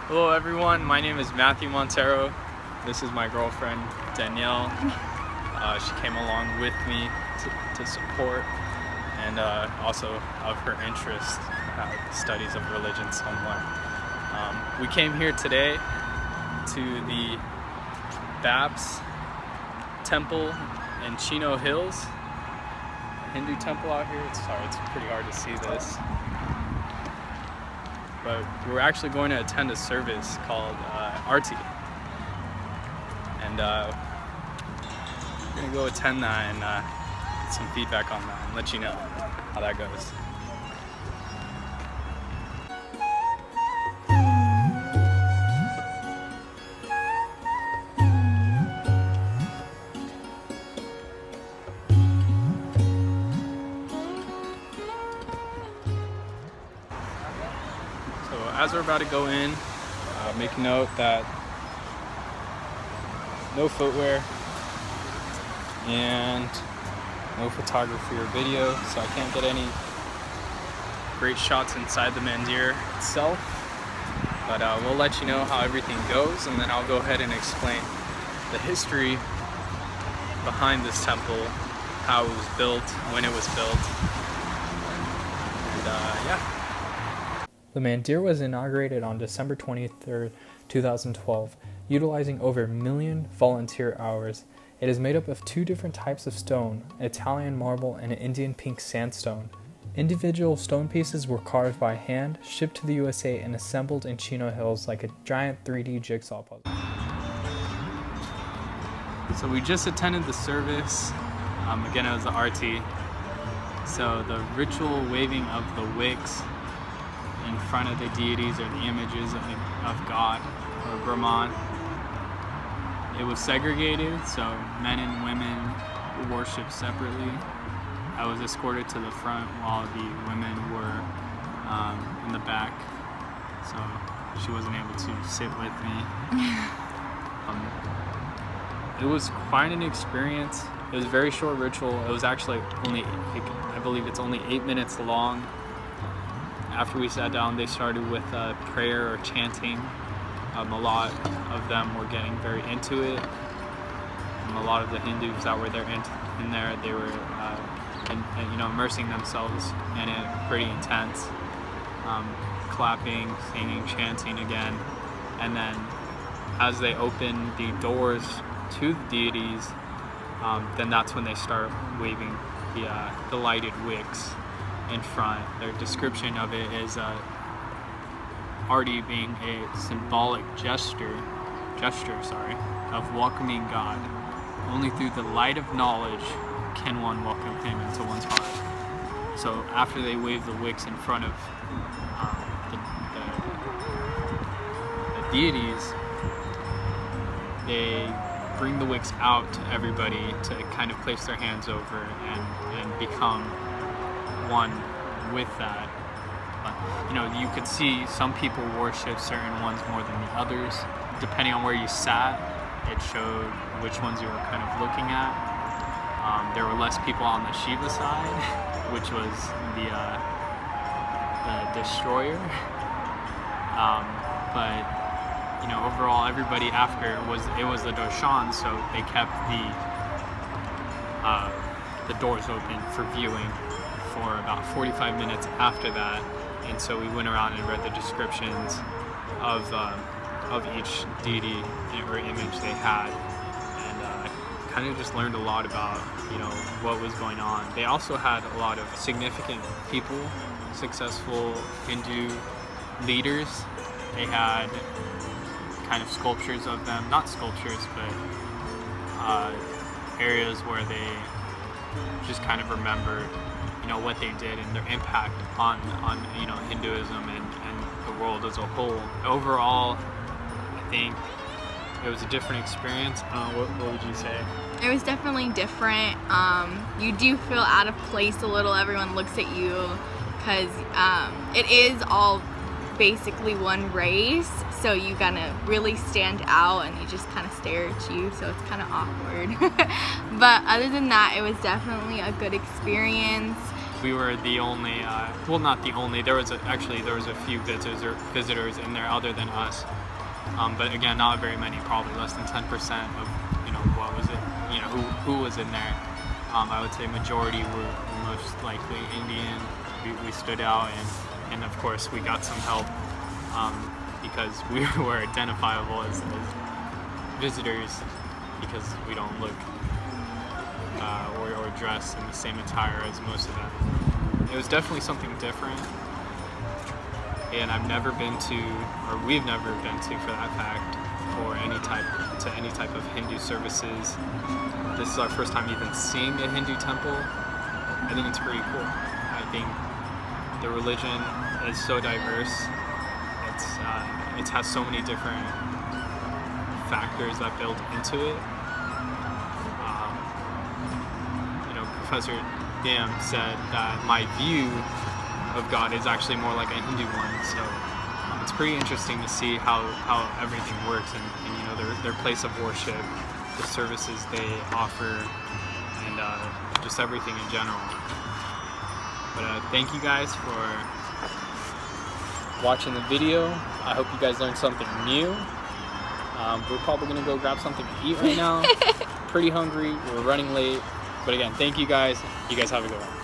Hello everyone, my name is Matthew Montero. This is my girlfriend, Danielle. She came along with me to support and also of her interest, studies of religion somewhat. We came here today to the BAPS temple in Chino Hills, a Hindu temple out here. It's pretty hard to see this. But we're actually going to attend a service called Arti. And we're going to go attend that and get some feedback on that and let you know how that goes. So as we're about to go in, make note that no footwear and no photography or video, so I can't get any great shots inside the mandir itself, but we'll let you know how everything goes, and then I'll go ahead and explain the history behind this temple, how it was built, when it was built, and yeah. The mandir was inaugurated on December 23rd, 2012, utilizing over 1 million volunteer hours. It is made up of 2 different types of stone, Italian marble and an Indian pink sandstone. Individual stone pieces were carved by hand, shipped to the USA, and assembled in Chino Hills like a giant 3D jigsaw puzzle. So we just attended the service. Again, it was the Arti. So the ritual waving of the wicks in front of the deities or the images of God or Brahman. It was segregated, so men and women worshipped separately. I was escorted to the front while the women were in the back, so she wasn't able to sit with me. It was quite an experience. It was a very short ritual. It was actually I believe it's only 8 minutes long. After we sat down, they started with prayer or chanting. A lot of them were getting very into it. A lot of the Hindus that were there in there, they were immersing themselves in it, pretty intense. Clapping, singing, chanting again. And then as they open the doors to the deities, then that's when they start waving the lighted wicks in front. Their description of it is Arti being a symbolic gesture of welcoming God. Only through the light of knowledge can one welcome him into one's heart. So after they wave the wicks in front of the deities, they bring the wicks out to everybody to kind of place their hands over and become one with that. You could see some people worship certain ones more than the others. Depending on where you sat, it showed which ones you were kind of looking at. There were less people on the Shiva side, which was the destroyer. But overall, everybody after it was the darshan, so they kept the doors open for viewing for about 45 minutes after that. And so we went around and read the descriptions of each deity or image they had, and kind of just learned a lot about what was going on. They also had a lot of significant people, successful Hindu leaders. They had kind of sculptures of them, not sculptures, but areas where they just kind of remembered what they did and their impact on Hinduism and the world as a whole. Overall, I think it was a different experience. What would you say? It was definitely different. You do feel out of place a little. Everyone looks at you because it is all basically one race, so you gotta really stand out and they just kind of stare at you, so it's kind of awkward. But other than that, it was definitely a good experience. we were the only, well, not the only. There was a few visitors in there other than us. But again, not very many. Probably less than 10% of what was it? Who was in there. I would say majority were most likely Indian. We stood out, and of course we got some help because we were identifiable as visitors because we don't look or dress in the same attire as most of them. It was definitely something different, and we've never been to, for that fact, for any type of Hindu services. This is our first time even seeing a Hindu temple. I think it's pretty cool. I think the religion is so diverse. It has so many different factors that build into it. Professor Dam said that my view of God is actually more like a Hindu one. So it's pretty interesting to see how everything works and their place of worship, the services they offer, and just everything in general. But thank you guys for watching the video. I hope you guys learned something new. We're probably gonna go grab something to eat right now. Pretty hungry, we're running late. But again, thank you guys. You guys have a good one.